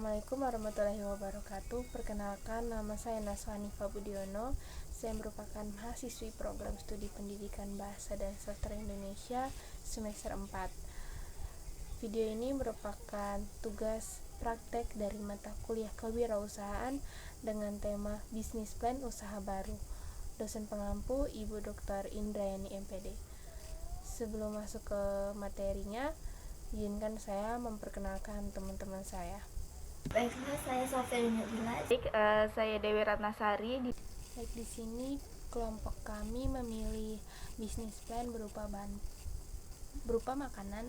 Assalamualaikum warahmatullahi wabarakatuh. Perkenalkan, nama saya Naswanifa Budiono. Saya merupakan mahasiswi program studi pendidikan Bahasa dan Sastra Indonesia semester 4. Video ini merupakan tugas praktek dari mata kuliah kewirausahaan dengan tema Bisnis Plan Usaha Baru. Dosen pengampu Ibu Dr. Indrayani MPD. Sebelum masuk ke materinya, izinkan saya memperkenalkan teman-teman saya. Baiklah, saya Sofia Nabila. Saya Dewi Ratnasari. Baik, di sini kelompok kami memilih bisnis plan berupa makanan,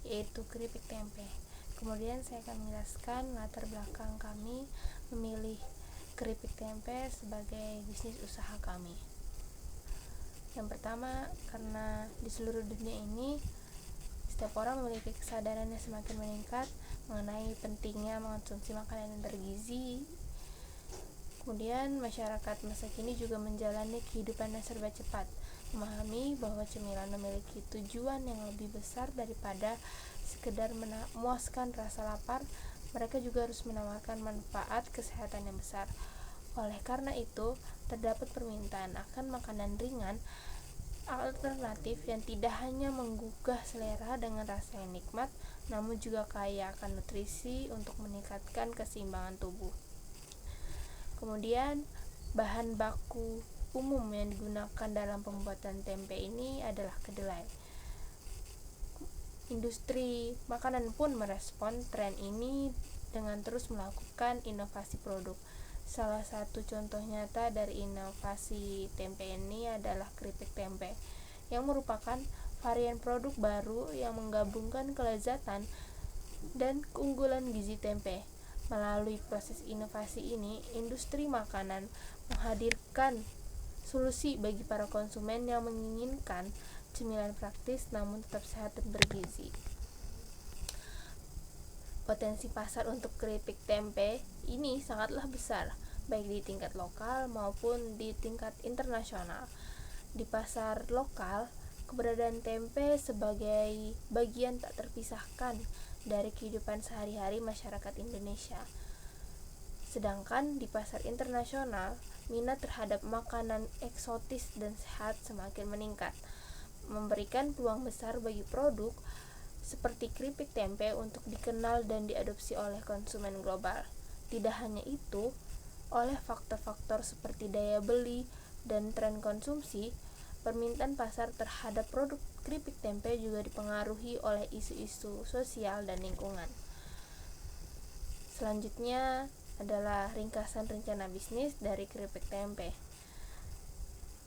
yaitu keripik tempe. Kemudian saya akan menjelaskan latar belakang kami memilih keripik tempe sebagai bisnis usaha kami. Yang pertama, karena di seluruh dunia ini setiap orang memiliki kesadaran yang semakin meningkat mengenai pentingnya mengonsumsi makanan yang bergizi. Kemudian masyarakat masa kini juga menjalani kehidupan yang serba cepat, memahami bahwa cemilan memiliki tujuan yang lebih besar daripada sekedar memuaskan rasa lapar. Mereka juga harus menawarkan manfaat kesehatan yang besar. Oleh karena itu, terdapat permintaan akan makanan ringan alternatif yang tidak hanya menggugah selera dengan rasa yang nikmat, namun juga kaya akan nutrisi untuk meningkatkan keseimbangan tubuh. Kemudian, bahan baku umum yang digunakan dalam pembuatan tempe ini adalah kedelai. Industri makanan pun merespon tren ini dengan terus melakukan inovasi produk. Salah satu contoh nyata dari inovasi tempe ini adalah keripik tempe, yang merupakan varian produk baru yang menggabungkan kelezatan dan keunggulan gizi tempe. Melalui proses inovasi ini, industri makanan menghadirkan solusi bagi para konsumen yang menginginkan cemilan praktis namun tetap sehat dan bergizi. Potensi pasar untuk keripik tempe ini sangatlah besar, baik di tingkat lokal maupun di tingkat internasional. Di pasar lokal, keberadaan tempe sebagai bagian tak terpisahkan dari kehidupan sehari-hari masyarakat Indonesia. Sedangkan di pasar internasional, minat terhadap makanan eksotis dan sehat semakin meningkat, memberikan peluang besar bagi produk seperti keripik tempe untuk dikenal dan diadopsi oleh konsumen global. Tidak hanya itu, oleh faktor-faktor seperti daya beli dan tren konsumsi, permintaan pasar terhadap produk keripik tempe juga dipengaruhi oleh isu-isu sosial dan lingkungan. Selanjutnya adalah ringkasan rencana bisnis dari keripik tempe.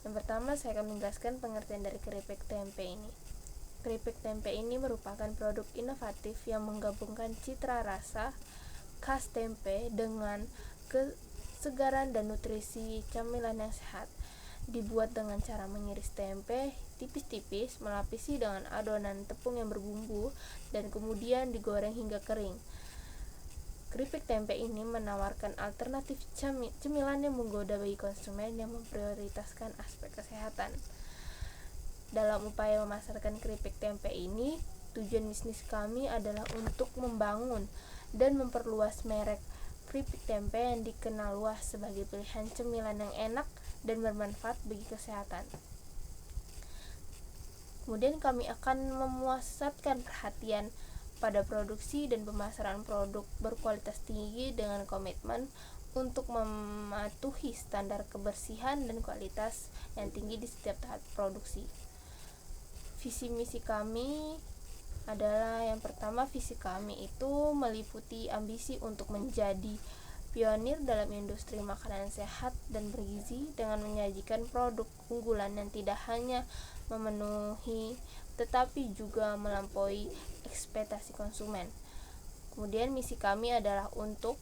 Yang pertama, saya akan menjelaskan pengertian dari keripik tempe ini. Keripik tempe ini merupakan produk inovatif yang menggabungkan citra rasa khas tempe dengan kesegaran dan nutrisi camilan yang sehat. Dibuat dengan cara mengiris tempe tipis-tipis, melapisi dengan adonan tepung yang berbumbu, dan kemudian digoreng hingga kering. Keripik tempe ini menawarkan alternatif cemilan yang menggoda bagi konsumen yang memprioritaskan aspek kesehatan. Dalam upaya memasarkan keripik tempe ini, tujuan bisnis kami adalah untuk membangun dan memperluas merek keripik tempe yang dikenal luas sebagai pilihan cemilan yang enak dan bermanfaat bagi kesehatan. Kemudian kami akan memusatkan perhatian pada produksi dan pemasaran produk berkualitas tinggi dengan komitmen untuk mematuhi standar kebersihan dan kualitas yang tinggi di setiap tahap produksi. Visi misi kami adalah, yang pertama, visi kami itu meliputi ambisi untuk menjadi pionir dalam industri makanan sehat dan bergizi dengan menyajikan produk unggulan yang tidak hanya memenuhi tetapi juga melampaui ekspektasi konsumen. Kemudian misi kami adalah untuk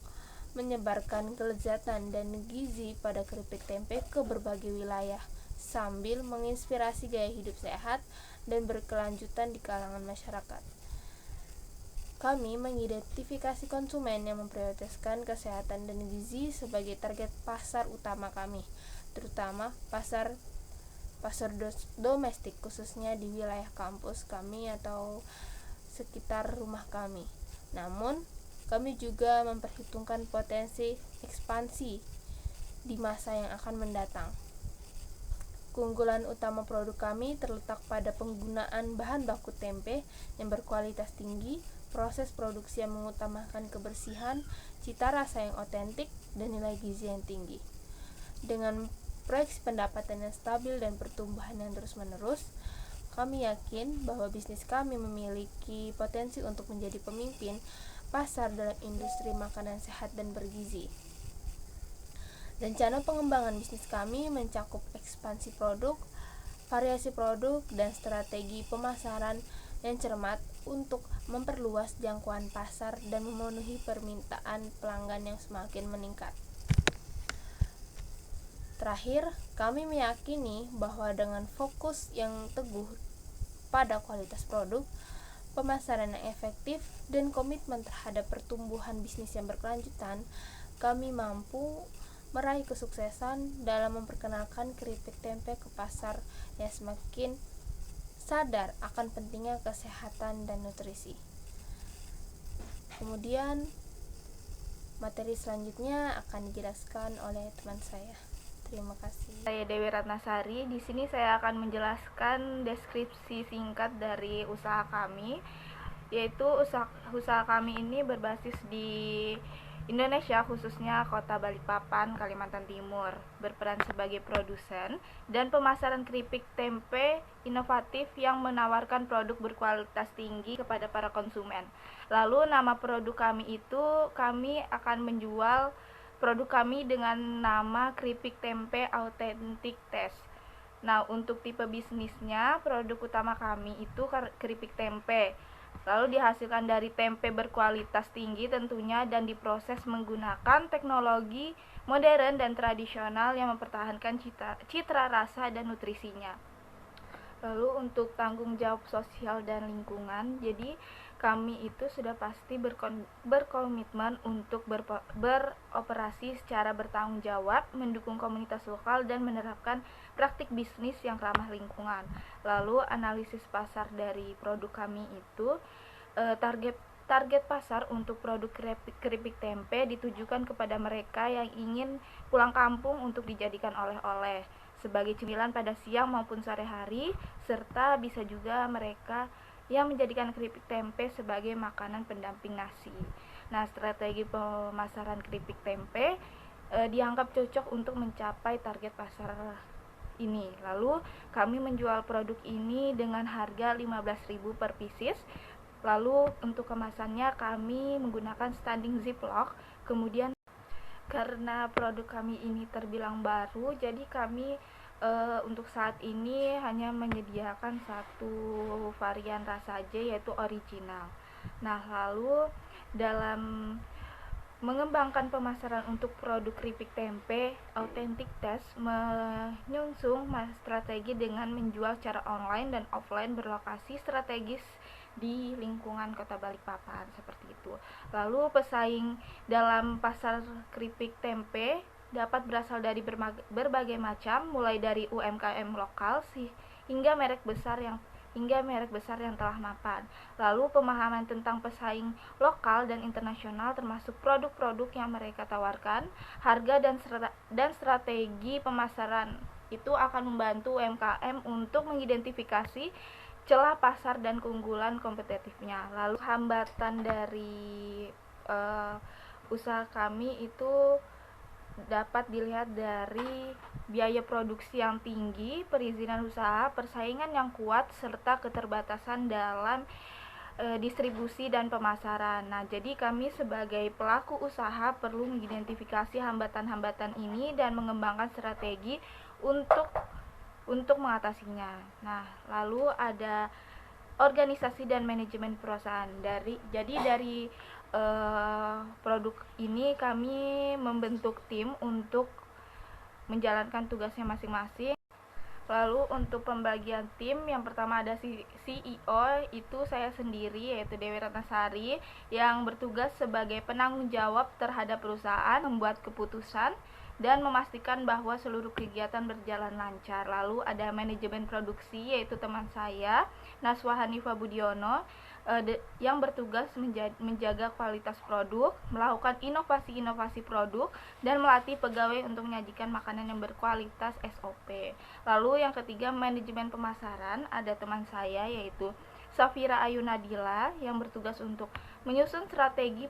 menyebarkan kelezatan dan gizi pada keripik tempe ke berbagai wilayah sambil menginspirasi gaya hidup sehat dan berkelanjutan di kalangan masyarakat. Kami mengidentifikasi konsumen yang memprioritaskan kesehatan dan gizi sebagai target pasar utama kami, terutama pasar domestik, khususnya di wilayah kampus kami atau sekitar rumah kami. Namun, Kami juga memperhitungkan potensi ekspansi di masa yang akan mendatang. Keunggulan utama produk kami terletak pada penggunaan bahan baku tempe yang berkualitas tinggi, proses produksi yang mengutamakan kebersihan, cita rasa yang otentik, dan nilai gizi yang tinggi. Dengan proyeksi pendapatan yang stabil dan pertumbuhan yang terus-menerus, kami yakin bahwa bisnis kami memiliki potensi untuk menjadi pemimpin pasar dalam industri makanan sehat dan bergizi. Rencana pengembangan bisnis kami mencakup ekspansi produk, variasi produk, dan strategi pemasaran yang cermat untuk memperluas jangkauan pasar dan memenuhi permintaan pelanggan yang semakin meningkat. Terakhir, kami meyakini bahwa dengan fokus yang teguh pada kualitas produk, pemasaran yang efektif, dan komitmen terhadap pertumbuhan bisnis yang berkelanjutan, kami mampu meraih kesuksesan dalam memperkenalkan keripik tempe ke pasar yang semakin sadar akan pentingnya kesehatan dan nutrisi. Kemudian, materi selanjutnya akan dijelaskan oleh teman saya. Terima kasih. Saya Dewi Ratnasari. Di sini saya akan menjelaskan deskripsi singkat dari usaha kami, yaitu usaha kami ini berbasis di Indonesia, khususnya Kota Balikpapan, Kalimantan Timur, berperan sebagai produsen dan pemasaran keripik tempe inovatif yang menawarkan produk berkualitas tinggi kepada para konsumen. Lalu nama produk kami itu, kami akan menjual produk kami dengan nama keripik tempe Authentic Taste. Nah, untuk tipe bisnisnya, produk utama kami itu keripik tempe. Lalu dihasilkan dari tempe berkualitas tinggi tentunya dan diproses menggunakan teknologi modern dan tradisional yang mempertahankan citra rasa dan nutrisinya. Lalu untuk tanggung jawab sosial dan lingkungan, jadi kami itu sudah pasti berkomitmen untuk beroperasi secara bertanggung jawab, mendukung komunitas lokal, dan menerapkan praktik bisnis yang ramah lingkungan. Lalu analisis pasar dari produk kami itu, target pasar untuk produk keripik tempe ditujukan kepada mereka yang ingin pulang kampung untuk dijadikan oleh-oleh sebagai cemilan pada siang maupun sore hari, serta bisa juga mereka yang menjadikan keripik tempe sebagai makanan pendamping nasi. Nah, strategi pemasaran keripik tempe dianggap cocok untuk mencapai target pasar ini. Lalu kami menjual produk ini dengan harga 15.000 per pieces. Lalu untuk kemasannya kami menggunakan standing ziplock. Kemudian karena produk kami ini terbilang baru, jadi kami untuk saat ini hanya menyediakan satu varian rasa saja, yaitu original. Nah, lalu dalam mengembangkan pemasaran untuk produk keripik tempe Authentic Taste menyusung strategi dengan menjual secara online dan offline berlokasi strategis di lingkungan Kota Balikpapan, seperti itu. Lalu pesaing dalam pasar keripik tempe dapat berasal dari berbagai macam, mulai dari UMKM lokal hingga merek besar yang telah mapan. Lalu pemahaman tentang pesaing lokal dan internasional termasuk produk-produk yang mereka tawarkan, harga dan strategi pemasaran itu akan membantu UMKM untuk mengidentifikasi celah pasar dan keunggulan kompetitifnya. Lalu hambatan dari usaha kami itu dapat dilihat dari biaya produksi yang tinggi, perizinan usaha, persaingan yang kuat, serta keterbatasan dalam distribusi dan pemasaran. Nah, jadi kami sebagai pelaku usaha perlu mengidentifikasi hambatan-hambatan ini dan mengembangkan strategi untuk mengatasinya. Nah, lalu ada organisasi dan manajemen perusahaan. Dari produk ini kami membentuk tim untuk menjalankan tugasnya masing-masing. Lalu untuk pembagian tim, yang pertama ada CEO, itu saya sendiri, yaitu Dewi Ratnasari, yang bertugas sebagai penanggung jawab terhadap perusahaan, membuat keputusan dan memastikan bahwa seluruh kegiatan berjalan lancar. Lalu ada manajemen produksi, yaitu teman saya, Naswa Hanifa Budiono, yang bertugas menjaga kualitas produk, melakukan inovasi-inovasi produk, dan melatih pegawai untuk menyajikan makanan yang berkualitas SOP. Lalu yang ketiga, manajemen pemasaran, ada teman saya yaitu Safira Ayu Nadila yang bertugas untuk menyusun strategi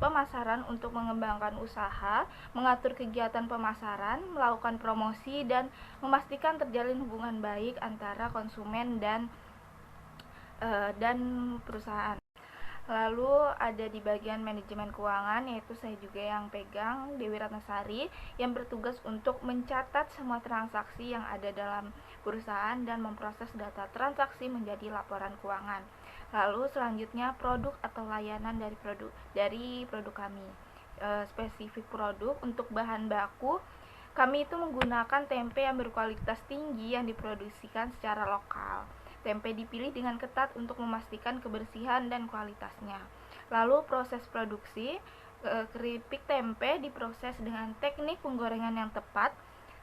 pemasaran untuk mengembangkan usaha, mengatur kegiatan pemasaran, melakukan promosi, dan memastikan terjalin hubungan baik antara konsumen dan perusahaan. Lalu ada di bagian manajemen keuangan, yaitu saya juga yang pegang, Dewi Ratnasari, yang bertugas untuk mencatat semua transaksi yang ada dalam perusahaan dan memproses data transaksi menjadi laporan keuangan. Lalu selanjutnya produk atau layanan dari produk kami. Spesifik produk untuk bahan baku, kami itu menggunakan tempe yang berkualitas tinggi yang diproduksikan secara lokal. Tempe dipilih dengan ketat untuk memastikan kebersihan dan kualitasnya. Lalu proses produksi, keripik tempe diproses dengan teknik penggorengan yang tepat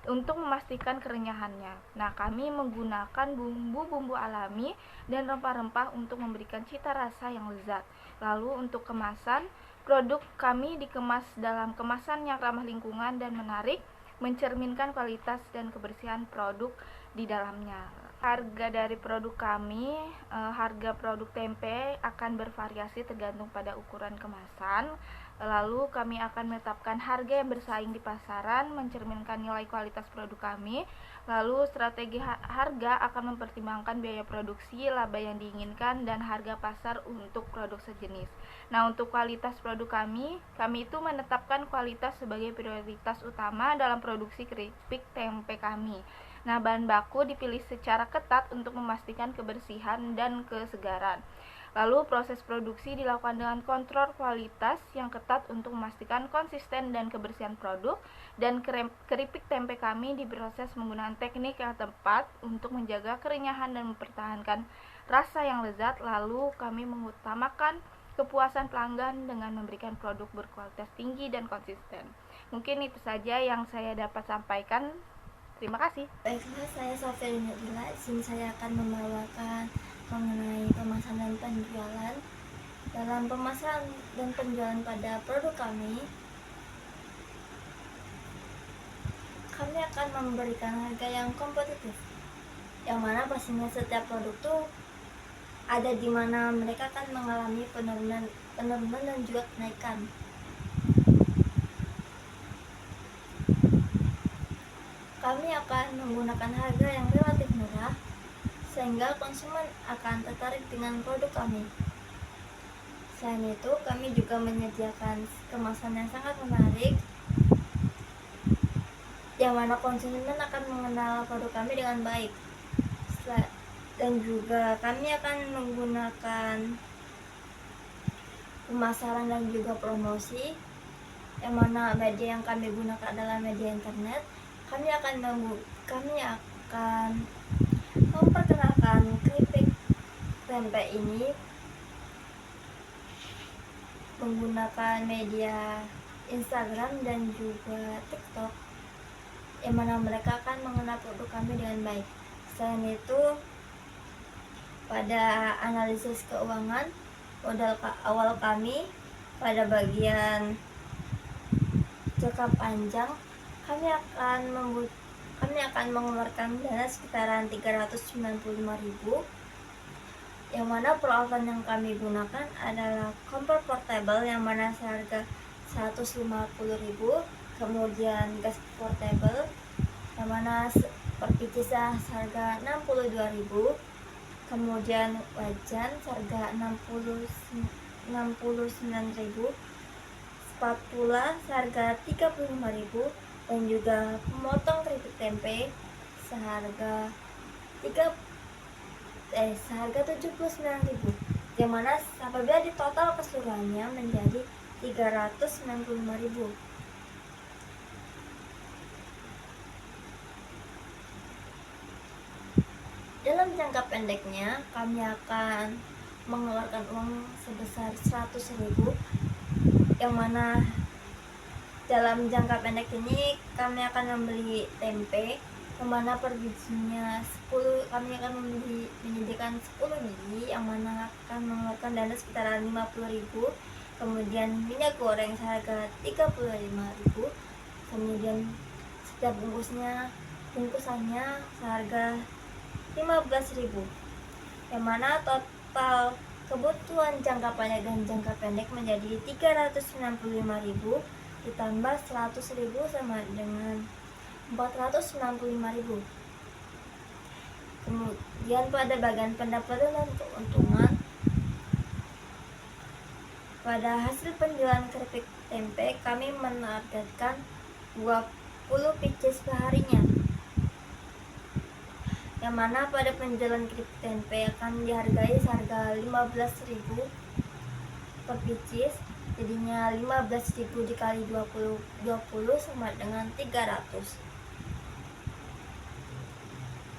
untuk memastikan kerenyahannya. Nah, kami menggunakan bumbu-bumbu alami dan rempah-rempah untuk memberikan cita rasa yang lezat. Lalu untuk kemasan, produk kami dikemas dalam kemasan yang ramah lingkungan dan menarik, mencerminkan kualitas dan kebersihan produk di dalamnya. Harga dari produk kami, harga produk tempe akan bervariasi tergantung pada ukuran kemasan. Lalu kami akan menetapkan harga yang bersaing di pasaran, mencerminkan nilai kualitas produk kami. Lalu strategi harga akan mempertimbangkan biaya produksi, laba yang diinginkan, dan harga pasar untuk produk sejenis. Nah, untuk kualitas produk kami itu menetapkan kualitas sebagai prioritas utama dalam produksi keripik tempe kami. Nah, bahan baku dipilih secara ketat untuk memastikan kebersihan dan kesegaran. Lalu proses produksi dilakukan dengan kontrol kualitas yang ketat untuk memastikan konsisten dan kebersihan produk, dan keripik tempe kami diproses menggunakan teknik yang tepat untuk menjaga kerenyahan dan mempertahankan rasa yang lezat. Lalu kami mengutamakan kepuasan pelanggan dengan memberikan produk berkualitas tinggi dan konsisten. Mungkin itu saja yang saya dapat sampaikan. Terima kasih. Baiklah, saya Sofia Nadila. Di sini saya akan membawakan mengenai pemasaran dan penjualan. Dalam pemasaran dan penjualan pada produk kami akan memberikan harga yang kompetitif, yang mana pastinya setiap produk tuh ada di mana mereka akan mengalami penurunan dan juga kenaikan. Kami akan menggunakan harga yang relatif murah sehingga konsumen akan tertarik dengan produk kami. Selain itu, kami juga menyediakan kemasan yang sangat menarik, yang mana konsumen akan mengenal produk kami dengan baik. Dan juga kami akan menggunakan pemasaran dan juga promosi, yang mana media yang kami gunakan adalah media internet. Kami akan memperkenalkan keripik tempe ini menggunakan media Instagram dan juga TikTok, yang mana mereka akan mengenal produk kami dengan baik. Selain itu, pada analisis keuangan modal awal kami pada bagian jangka panjang, kami akan mengeluarkan dana sekitaran 395.000, yang mana peralatan yang kami gunakan adalah kompor portable yang mana seharga 150.000, kemudian gas portable yang mana per biji seharga 62.000, kemudian wajan seharga 69.000, spatula seharga 35.000, dan juga pemotong keripik tempe seharga 79.000, yang mana apabila ditotal keseluruhannya menjadi 395.000. Dalam jangka pendeknya, kami akan mengeluarkan uang sebesar 100.000, yang mana dalam jangka pendek ini kami akan membeli tempe yang mana per bijinya 10, kami akan menyediakan 10 biji yang mana akan mengeluarkan dana sekitaran 50.000. Kemudian minyak goreng seharga 35.000. Kemudian setiap bungkusannya seharga 15.000, yang mana total kebutuhan jangka panjang dan jangka pendek menjadi 395.000 ditambah 100.000 sama dengan 495.000. Kemudian pada bagian pendapatan dan keuntungan, pada hasil penjualan keripik tempe kami menargetkan 20 pieces perharinya, yang mana pada penjualan keripik tempe akan dihargai seharga 15.000 per pieces, jadinya 15.000 dikali 20 sama dengan 300.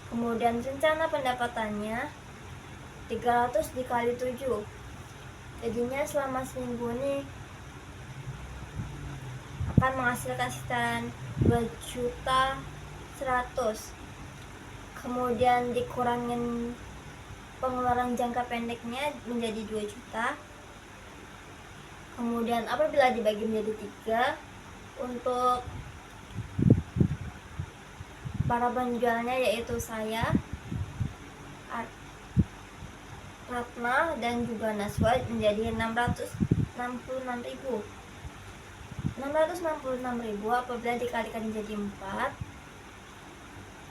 Kemudian rencana pendapatannya 300 dikali 7, jadinya selama seminggu ini akan menghasilkan sekitaran 2.100.000. Kemudian dikurangin pengeluaran jangka pendeknya menjadi 2 juta. Kemudian apabila dibagi menjadi 3, untuk para penjualnya yaitu saya, Ratna, dan juga Naswa menjadi 666.000. 666.000 apabila dikalikan menjadi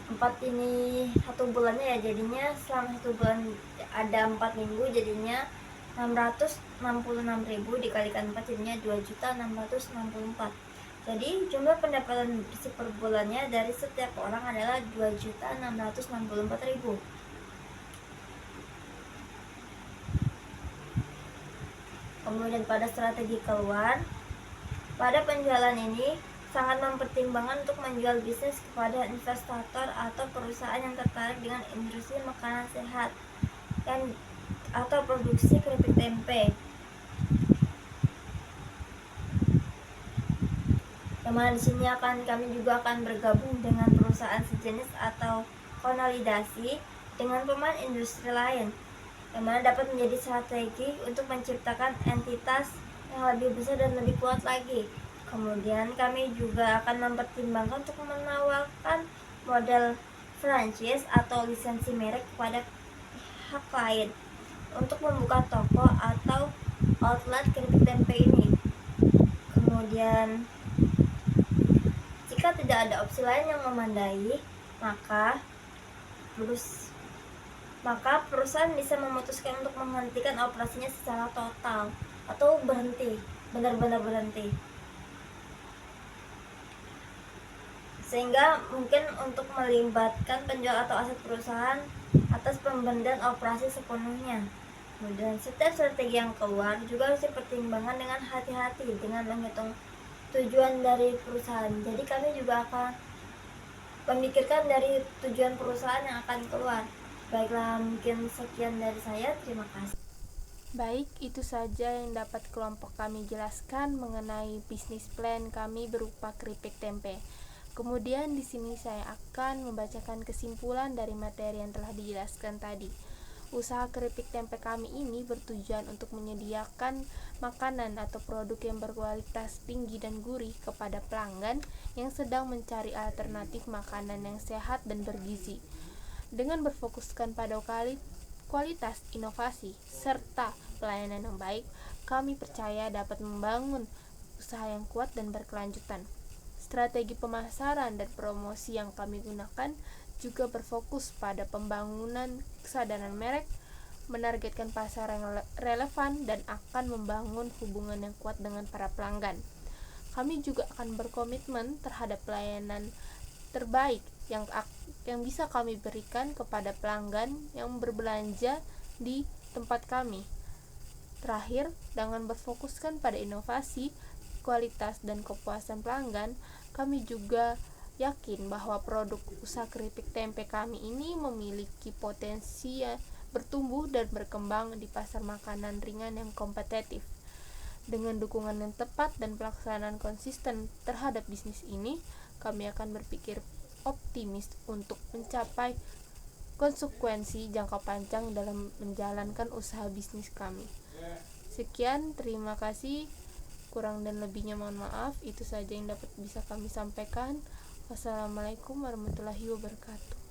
4 ini 1 bulannya ya, jadinya selama 1 bulan ada 4 minggu, jadinya 666.000 dikalikan 4 jadinya 2.664. Jadi jumlah pendapatan bersih per bulannya dari setiap orang adalah 2.664.000. Kemudian pada strategi keluar, pada penjualan ini sangat mempertimbangkan untuk menjual bisnis kepada investor atau perusahaan yang tertarik dengan industri makanan sehat atau produksi keripik tempe. Yang mana di sini kami juga akan bergabung dengan perusahaan sejenis atau konsolidasi dengan pemain industri lain, yang mana dapat menjadi strategi untuk menciptakan entitas yang lebih besar dan lebih kuat lagi. Kemudian kami juga akan mempertimbangkan untuk menawarkan model franchise atau lisensi merek kepada pihak lain untuk membuka toko atau outlet keripik tempe ini. Kemudian jika tidak ada opsi lain yang memadai, maka perusahaan bisa memutuskan untuk menghentikan operasinya secara total atau benar-benar berhenti. Sehingga mungkin untuk melibatkan penjual atau aset perusahaan atas pemberhentian operasi sepenuhnya. Kemudian setiap strategi yang keluar juga harus dipertimbangkan dengan hati-hati dengan menghitung tujuan dari perusahaan. Jadi kami juga akan memikirkan dari tujuan perusahaan yang akan keluar. Baiklah, mungkin sekian dari saya. Terima kasih. Baik, itu saja yang dapat kelompok kami jelaskan mengenai bisnis plan kami berupa keripik tempe. Kemudian di sini saya akan membacakan kesimpulan dari materi yang telah dijelaskan tadi. Usaha keripik tempe kami ini bertujuan untuk menyediakan makanan atau produk yang berkualitas tinggi dan gurih kepada pelanggan yang sedang mencari alternatif makanan yang sehat dan bergizi. Dengan berfokuskan pada kualitas, inovasi, serta pelayanan yang baik, kami percaya dapat membangun usaha yang kuat dan berkelanjutan. Strategi pemasaran dan promosi yang kami gunakan juga berfokus pada pembangunan kesadaran merek, menargetkan pasar yang relevan, dan akan membangun hubungan yang kuat dengan para pelanggan. Kami juga akan berkomitmen terhadap pelayanan terbaik yang bisa kami berikan kepada pelanggan yang berbelanja di tempat kami. Terakhir, dengan berfokuskan pada inovasi, kualitas, dan kepuasan pelanggan, kami juga yakin bahwa produk usaha keripik tempe kami ini memiliki potensi bertumbuh dan berkembang di pasar makanan ringan yang kompetitif. Dengan dukungan yang tepat dan pelaksanaan konsisten terhadap bisnis ini, kami akan berpikir optimis untuk mencapai konsekuensi jangka panjang dalam menjalankan usaha bisnis kami. Sekian, terima kasih. Kurang dan lebihnya mohon maaf. Itu saja yang dapat bisa kami sampaikan. Wassalamualaikum warahmatullahi wabarakatuh.